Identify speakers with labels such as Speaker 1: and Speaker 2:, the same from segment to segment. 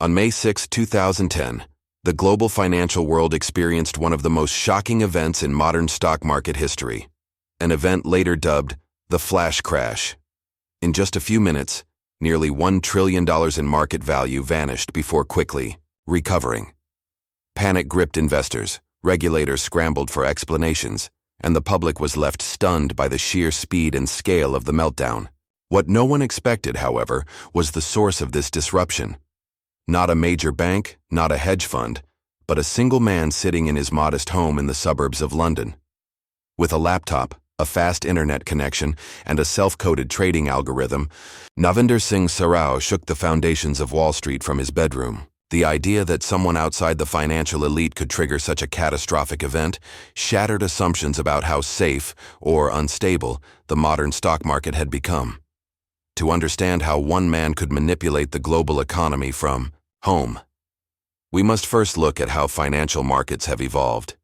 Speaker 1: On May 6, 2010, the global financial world experienced one of the most shocking events in modern stock market history, an event later dubbed the flash crash. In just a few minutes, nearly $1 trillion in market value vanished before quickly recovering. Panic gripped investors, regulators scrambled for explanations, and the public was left stunned by the sheer speed and scale of the meltdown. What no one expected, however, was the source of this disruption. Not a major bank, not a hedge fund, but a single man sitting in his modest home in the suburbs of London. With a laptop, a fast internet connection, and a self-coded trading algorithm, Navinder Singh Sarao shook the foundations of Wall Street from his bedroom. The idea that someone outside the financial elite could trigger such a catastrophic event shattered assumptions about how safe or unstable the modern stock market had become. To understand how one man could manipulate the global economy from home, we must first look at how financial markets have evolved.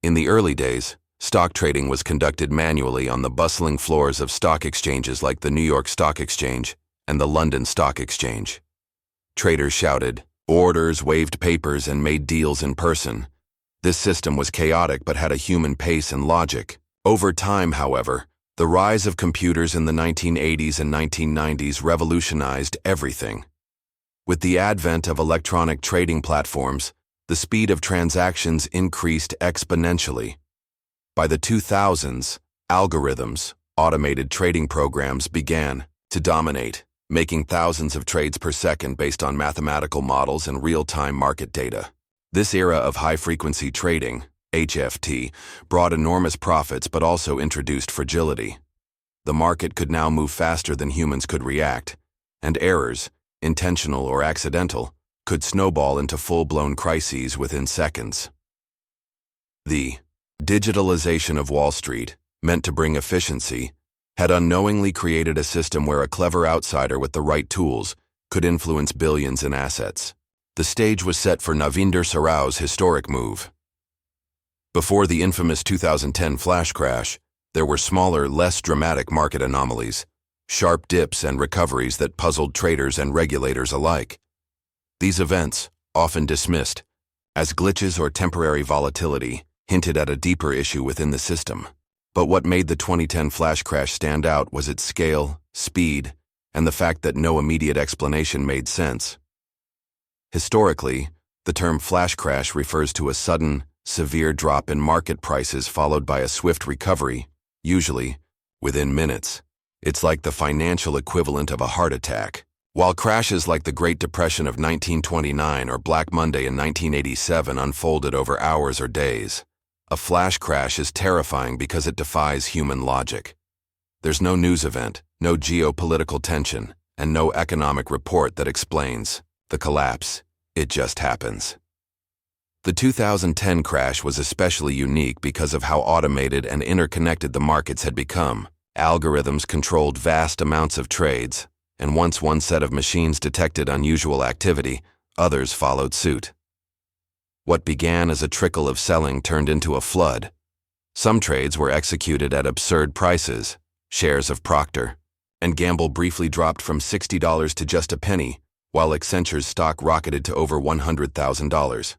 Speaker 1: In the early days, stock trading was conducted manually on the bustling floors of stock exchanges like the New York Stock Exchange and the London Stock Exchange. Traders shouted orders, waved papers, and made deals in person. This system was chaotic but had a human pace and logic. Over time, however, the rise of computers in the 1980s and 1990s revolutionized everything. With the advent of electronic trading platforms, the speed of transactions increased exponentially. By the 2000s, algorithms, automated trading programs began to dominate, making thousands of trades per second based on mathematical models and real-time market data. This era of high-frequency trading, HFT, brought enormous profits but also introduced fragility. The market could now move faster than humans could react, and errors, intentional or accidental, could snowball into full-blown crises within seconds. The digitalization of Wall Street, meant to bring efficiency, had unknowingly created a system where a clever outsider with the right tools could influence billions in assets. The stage was set for Navinder Sarao's historic move. Before the infamous 2010 flash crash, there were smaller, less dramatic market anomalies, sharp dips and recoveries that puzzled traders and regulators alike. These events, often dismissed as glitches or temporary volatility, hinted at a deeper issue within the system. But what made the 2010 flash crash stand out was its scale, speed, and the fact that no immediate explanation made sense. Historically, the term flash crash refers to a sudden, severe drop in market prices followed by a swift recovery, usually within minutes. It's like the financial equivalent of a heart attack. While crashes like the Great Depression of 1929 or Black Monday in 1987 unfolded over hours or days, a flash crash is terrifying because it defies human logic. There's no news event, no geopolitical tension, and no economic report that explains the collapse. It just happens. The 2010 crash was especially unique because of how automated and interconnected the markets had become. Algorithms controlled vast amounts of trades, and once one set of machines detected unusual activity, others followed suit. What began as a trickle of selling turned into a flood. Some trades were executed at absurd prices, shares of Procter and Gamble briefly dropped from $60 to just a penny, while Accenture's stock rocketed to over $100,000.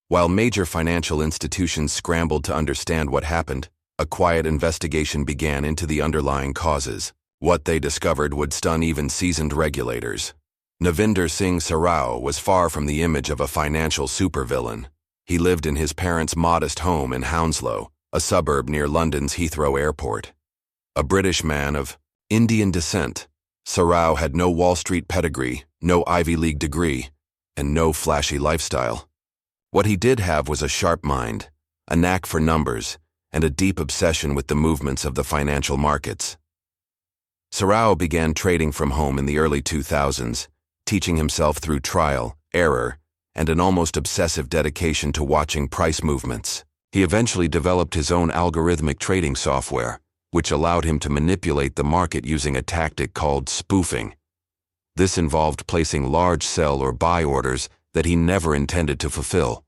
Speaker 1: While major financial institutions scrambled to understand what happened, a quiet investigation began into the underlying causes. What they discovered would stun even seasoned regulators. Navinder Singh Sarao was far from the image of a financial supervillain. He lived in his parents' modest home in Hounslow, a suburb near London's Heathrow Airport. A British man of Indian descent, Sarao had no Wall Street pedigree, no Ivy League degree, and no flashy lifestyle. What he did have was a sharp mind, a knack for numbers, and a deep obsession with the movements of the financial markets. Sarao began trading from home in the early 2000s, teaching himself through trial, error, and an almost obsessive dedication to watching price movements. He eventually developed his own algorithmic trading software, which allowed him to manipulate the market using a tactic called spoofing. This involved placing large sell or buy orders that he never intended to fulfill,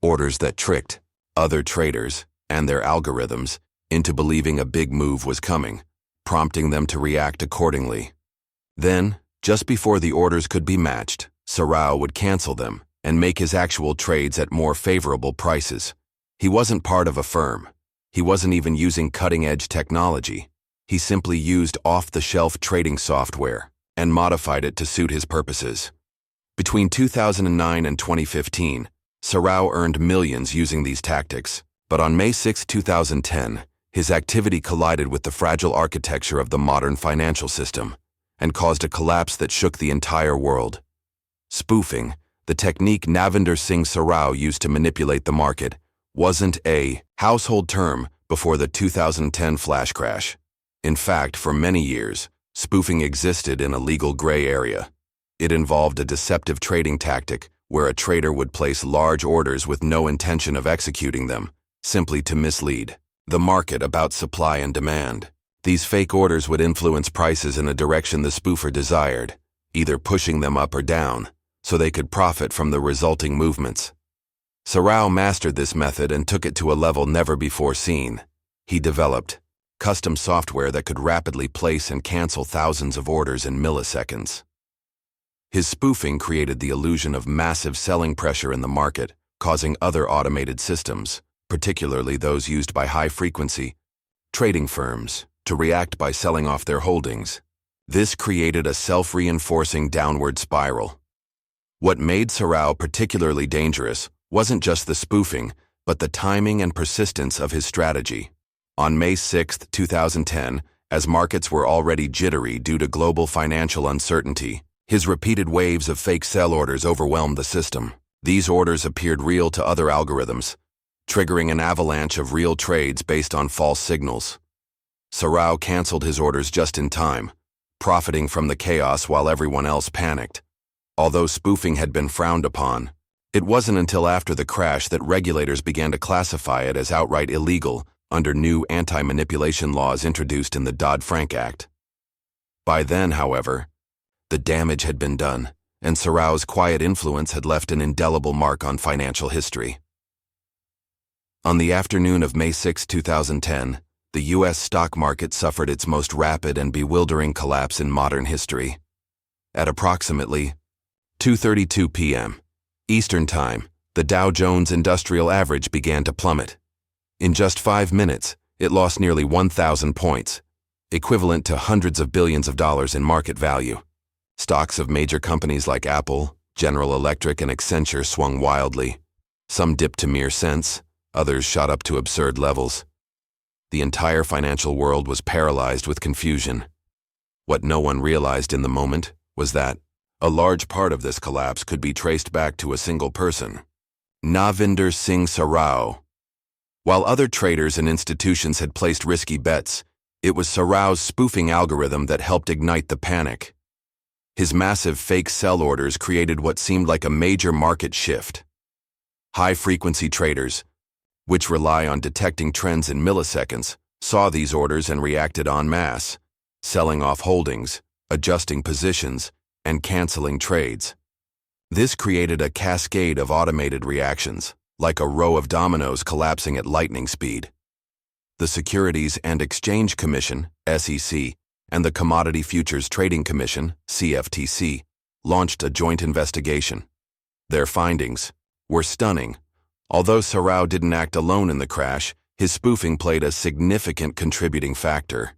Speaker 1: orders that tricked other traders and their algorithms into believing a big move was coming, prompting them to react accordingly. Then, just before the orders could be matched, Sarao would cancel them and make his actual trades at more favorable prices. He wasn't part of a firm. He wasn't even using cutting-edge technology. He simply used off-the-shelf trading software and modified it to suit his purposes. Between 2009 and 2015, Sarao earned millions using these tactics. But on May 6, 2010, his activity collided with the fragile architecture of the modern financial system and caused a collapse that shook the entire world. Spoofing, the technique Navinder Singh Sarao used to manipulate the market, wasn't a household term before the 2010 flash crash. In fact, for many years, spoofing existed in a legal gray area. It involved a deceptive trading tactic where a trader would place large orders with no intention of executing them, simply to mislead the market about supply and demand. These fake orders would influence prices in a direction the spoofer desired, either pushing them up or down, so they could profit from the resulting movements. Sarao mastered this method and took it to a level never before seen. He developed custom software that could rapidly place and cancel thousands of orders in milliseconds. His spoofing created the illusion of massive selling pressure in the market, causing other automated systems, particularly those used by high-frequency trading firms, to react by selling off their holdings. This created a self-reinforcing downward spiral. What made Sarao particularly dangerous wasn't just the spoofing, but the timing and persistence of his strategy. On May 6, 2010, as markets were already jittery due to global financial uncertainty, his repeated waves of fake sell orders overwhelmed the system. These orders appeared real to other algorithms, triggering an avalanche of real trades based on false signals. Sarao canceled his orders just in time, profiting from the chaos while everyone else panicked. Although spoofing had been frowned upon, it wasn't until after the crash that regulators began to classify it as outright illegal under new anti-manipulation laws introduced in the Dodd-Frank Act. By then, however, the damage had been done, and Sarao's quiet influence had left an indelible mark on financial history. On the afternoon of May 6, 2010, the U.S. stock market suffered its most rapid and bewildering collapse in modern history. At approximately 2:32 p.m. Eastern Time, the Dow Jones Industrial Average began to plummet. In just 5 minutes, it lost nearly 1,000 points, equivalent to hundreds of billions of dollars in market value. Stocks of major companies like Apple, General Electric, and Accenture swung wildly. Some dipped to mere cents, others shot up to absurd levels. The entire financial world was paralyzed with confusion. What no one realized in the moment was that a large part of this collapse could be traced back to a single person, Navinder Singh Sarao. While other traders and institutions had placed risky bets, it was Sarao's spoofing algorithm that helped ignite the panic. His massive fake sell orders created what seemed like a major market shift. High-frequency traders, which rely on detecting trends in milliseconds, saw these orders and reacted en masse, selling off holdings, adjusting positions, and canceling trades. This created a cascade of automated reactions, like a row of dominoes collapsing at lightning speed. The Securities and Exchange Commission, SEC, and the Commodity Futures Trading Commission, CFTC, launched a joint investigation. Their findings were stunning. Although Sarao didn't act alone in the crash, his spoofing played a significant contributing factor.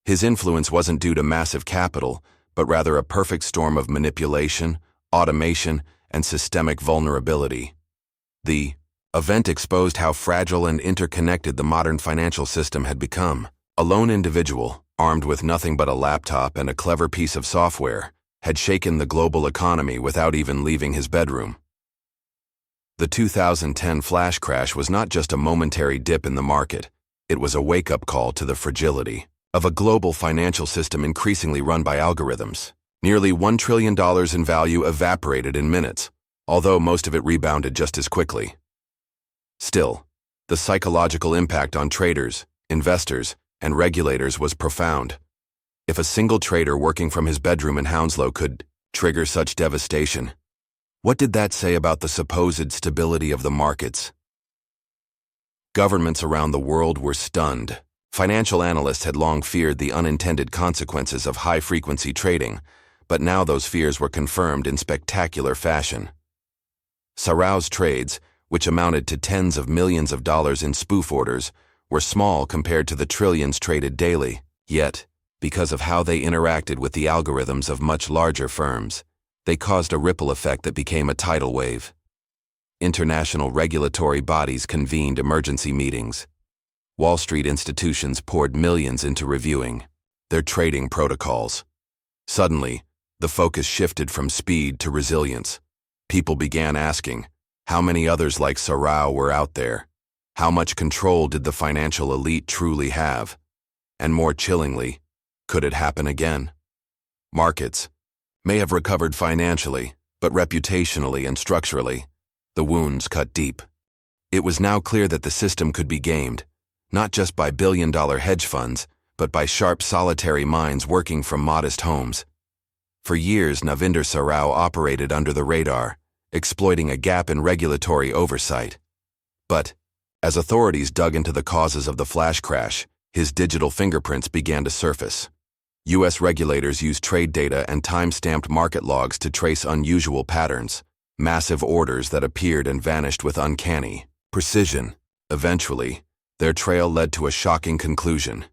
Speaker 1: His influence wasn't due to massive capital, but rather a perfect storm of manipulation, automation, and systemic vulnerability. The event exposed how fragile and interconnected the modern financial system had become. A lone individual, armed with nothing but a laptop and a clever piece of software, had shaken the global economy without even leaving his bedroom. The 2010 flash crash was not just a momentary dip in the market, it was a wake-up call to the fragility of a global financial system increasingly run by algorithms. Nearly $1 trillion in value evaporated in minutes, although most of it rebounded just as quickly. Still, the psychological impact on traders, investors, and regulators was profound. If a single trader working from his bedroom in Hounslow could trigger such devastation, what did that say about the supposed stability of the markets? Governments around the world were stunned. Financial analysts had long feared the unintended consequences of high-frequency trading, but now those fears were confirmed in spectacular fashion. Sarao's trades, which amounted to tens of millions of dollars in spoof orders, were small compared to the trillions traded daily. Yet, because of how they interacted with the algorithms of much larger firms, they caused a ripple effect that became a tidal wave. International regulatory bodies convened emergency meetings. Wall Street institutions poured millions into reviewing their trading protocols. Suddenly, the focus shifted from speed to resilience. People began asking, how many others like Sarao were out there? How much control did the financial elite truly have? And more chillingly, could it happen again? Markets may have recovered financially, but reputationally and structurally, the wounds cut deep. It was now clear that the system could be gamed, not just by billion-dollar hedge funds, but by sharp solitary minds working from modest homes. For years, Navinder Sarao operated under the radar, exploiting a gap in regulatory oversight. But, as authorities dug into the causes of the flash crash, his digital fingerprints began to surface. U.S. regulators used trade data and time-stamped market logs to trace unusual patterns, massive orders that appeared and vanished with uncanny precision. Eventually, their trail led to a shocking conclusion.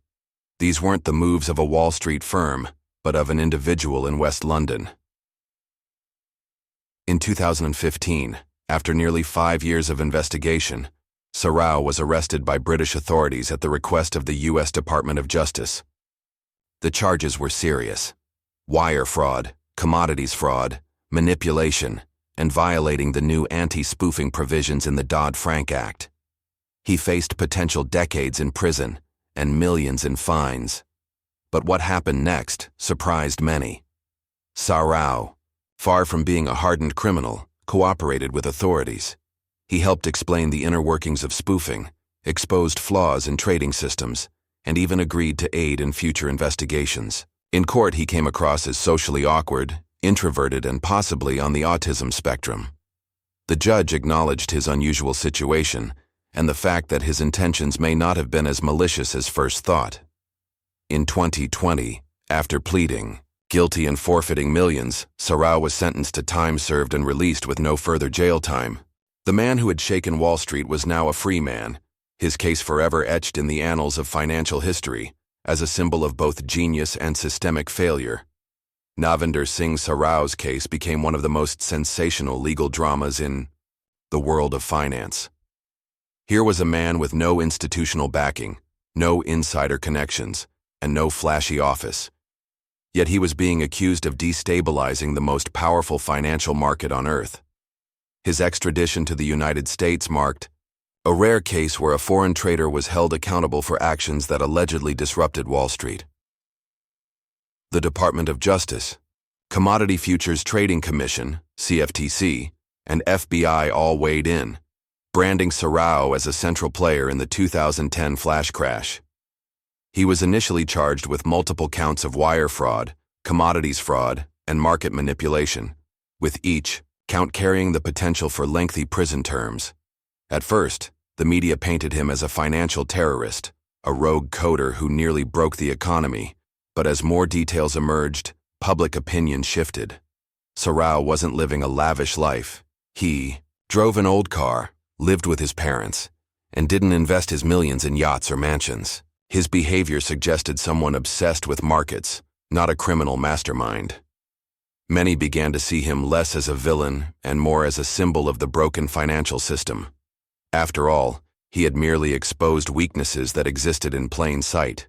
Speaker 1: These weren't the moves of a Wall Street firm, but of an individual in West London. In 2015, after nearly 5 years of investigation, Sarao was arrested by British authorities at the request of the U.S. Department of Justice. The charges were serious: wire fraud, commodities fraud, manipulation, and violating the new anti-spoofing provisions in the Dodd-Frank Act. He faced potential decades in prison and millions in fines. But what happened next surprised many. Sarao, far from being a hardened criminal, cooperated with authorities. He helped explain the inner workings of spoofing, exposed flaws in trading systems, and even agreed to aid in future investigations. In court, he came across as socially awkward, introverted, and possibly on the autism spectrum. The judge acknowledged his unusual situation and the fact that his intentions may not have been as malicious as first thought. In 2020, after pleading guilty and forfeiting millions, Sarao was sentenced to time served and released with no further jail time. The man who had shaken Wall Street was now a free man, his case forever etched in the annals of financial history as a symbol of both genius and systemic failure. Navinder Singh Sarao's case became one of the most sensational legal dramas in the world of finance. Here was a man with no institutional backing, no insider connections, and no flashy office. Yet he was being accused of destabilizing the most powerful financial market on earth. His extradition to the United States marked a rare case where a foreign trader was held accountable for actions that allegedly disrupted Wall Street. The Department of Justice, Commodity Futures Trading Commission, CFTC, and FBI all weighed in, branding Sarao as a central player in the 2010 flash crash. He was initially charged with multiple counts of wire fraud, commodities fraud, and market manipulation, with each count carrying the potential for lengthy prison terms. At first, the media painted him as a financial terrorist, a rogue coder who nearly broke the economy, but as more details emerged, public opinion shifted. Sarao wasn't living a lavish life. He drove an old car, lived with his parents, and didn't invest his millions in yachts or mansions. His behavior suggested someone obsessed with markets, not a criminal mastermind. Many began to see him less as a villain and more as a symbol of the broken financial system. After all, he had merely exposed weaknesses that existed in plain sight.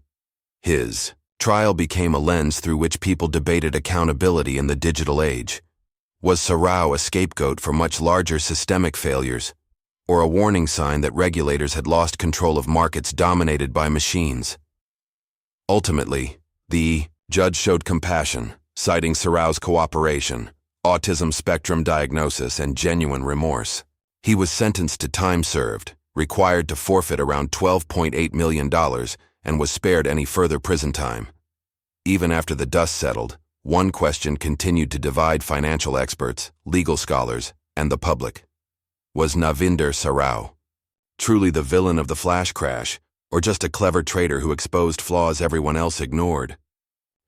Speaker 1: His trial became a lens through which people debated accountability in the digital age. Was Sarao a scapegoat for much larger systemic failures, or a warning sign that regulators had lost control of markets dominated by machines? Ultimately, the judge showed compassion, citing Sarao's cooperation, autism spectrum diagnosis, and genuine remorse. He was sentenced to time served, required to forfeit around $12.8 million, and was spared any further prison time. Even after the dust settled, one question continued to divide financial experts, legal scholars, and the public. Was Navinder Sarao truly the villain of the flash crash, or just a clever trader who exposed flaws everyone else ignored?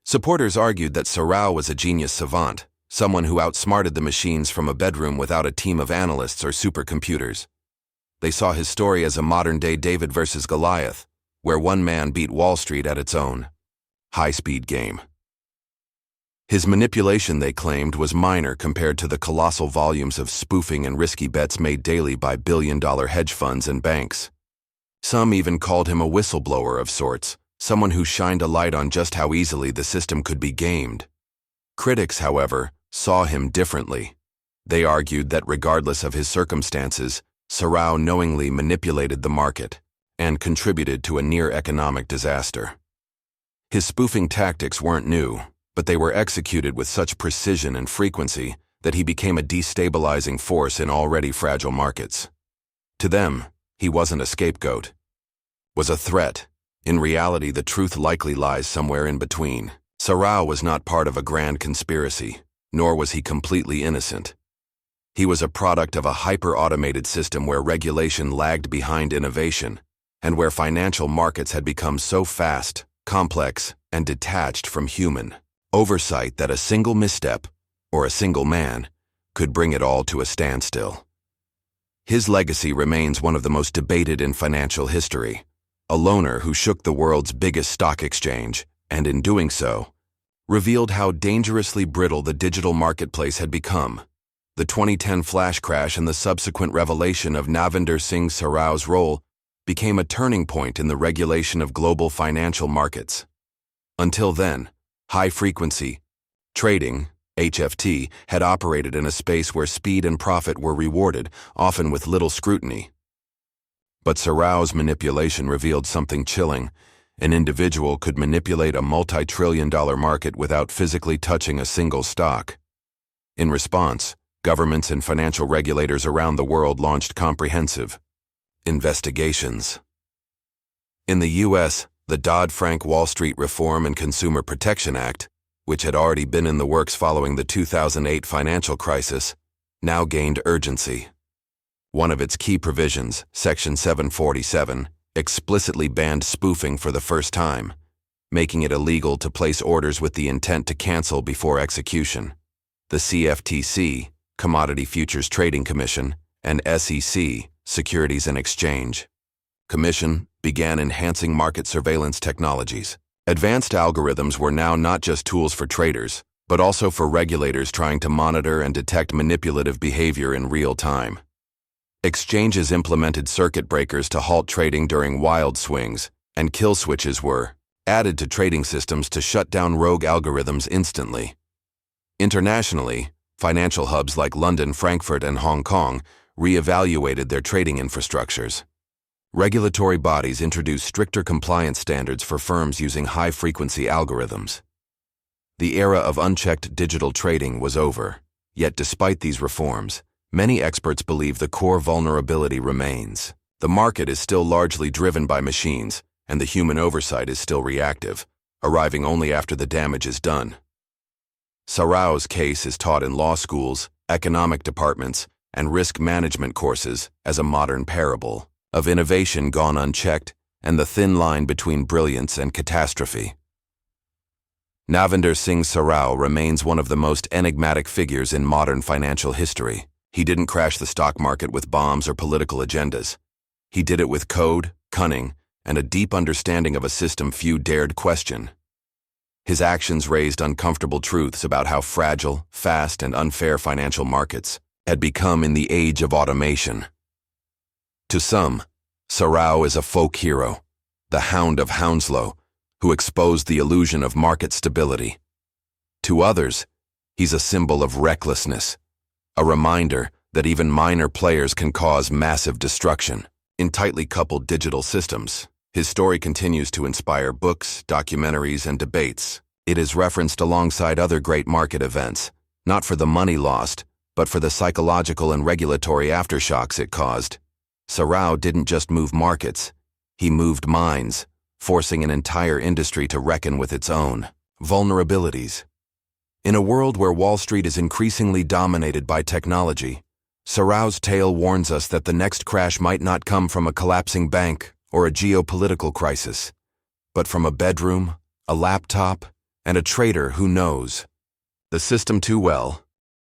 Speaker 1: Supporters argued that Sarao was a genius savant, someone who outsmarted the machines from a bedroom without a team of analysts or supercomputers. They saw his story as a modern-day David versus Goliath, where one man beat Wall Street at its own high-speed game. His manipulation, they claimed, was minor compared to the colossal volumes of spoofing and risky bets made daily by billion-dollar hedge funds and banks. Some even called him a whistleblower of sorts, someone who shined a light on just how easily the system could be gamed. Critics, however, saw him differently. They argued that regardless of his circumstances, Sarao knowingly manipulated the market and contributed to a near economic disaster. His spoofing tactics weren't new, but they were executed with such precision and frequency that he became a destabilizing force in already fragile markets. To them, he wasn't a scapegoat, was a threat. In reality, the truth likely lies somewhere in between. Sarao was not part of a grand conspiracy, nor was he completely innocent. He was a product of a hyper-automated system where regulation lagged behind innovation, and where financial markets had become so fast, complex, and detached from human oversight that a single misstep, or a single man, could bring it all to a standstill. His legacy remains one of the most debated in financial history, a loner who shook the world's biggest stock exchange, and in doing so, revealed how dangerously brittle the digital marketplace had become. The 2010 flash crash and the subsequent revelation of Navinder Singh Sarao's role became a turning point in the regulation of global financial markets. Until then, high-frequency trading, HFT, had operated in a space where speed and profit were rewarded, often with little scrutiny. But Sarao's manipulation revealed something chilling. An individual could manipulate a multi-trillion-dollar market without physically touching a single stock. In response, governments and financial regulators around the world launched comprehensive investigations. In the U.S., the Dodd-Frank Wall Street Reform and Consumer Protection Act, which had already been in the works following the 2008 financial crisis, now gained urgency. One of its key provisions, Section 747, explicitly banned spoofing for the first time, making it illegal to place orders with the intent to cancel before execution. The CFTC, Commodity Futures Trading Commission, and SEC, Securities and Exchange Commission, began enhancing market surveillance technologies. Advanced algorithms were now not just tools for traders, but also for regulators trying to monitor and detect manipulative behavior in real time. Exchanges implemented circuit breakers to halt trading during wild swings, and kill switches were added to trading systems to shut down rogue algorithms instantly. Internationally, financial hubs like London, Frankfurt, and Hong Kong re-evaluated their trading infrastructures. Regulatory bodies introduced stricter compliance standards for firms using high-frequency algorithms. The era of unchecked digital trading was over, yet despite these reforms, many experts believe the core vulnerability remains. The market is still largely driven by machines, and the human oversight is still reactive, arriving only after the damage is done. Sarao's case is taught in law schools, economic departments, and risk management courses as a modern parable of innovation gone unchecked and the thin line between brilliance and catastrophe. Navinder Singh Sarao remains one of the most enigmatic figures in modern financial history. He didn't crash the stock market with bombs or political agendas. He did it with code, cunning, and a deep understanding of a system few dared question. His actions raised uncomfortable truths about how fragile, fast, and unfair financial markets had become in the age of automation. To some, Sarao is a folk hero, the Hound of Hounslow, who exposed the illusion of market stability. To others, he's a symbol of recklessness, a reminder that even minor players can cause massive destruction. In tightly coupled digital systems, his story continues to inspire books, documentaries, and debates. It is referenced alongside other great market events, not for the money lost, but for the psychological and regulatory aftershocks it caused. Sarao didn't just move markets, he moved minds, forcing an entire industry to reckon with its own vulnerabilities. In a world where Wall Street is increasingly dominated by technology, Sarao's tale warns us that the next crash might not come from a collapsing bank or a geopolitical crisis, but from a bedroom, a laptop, and a trader who knows the system too well.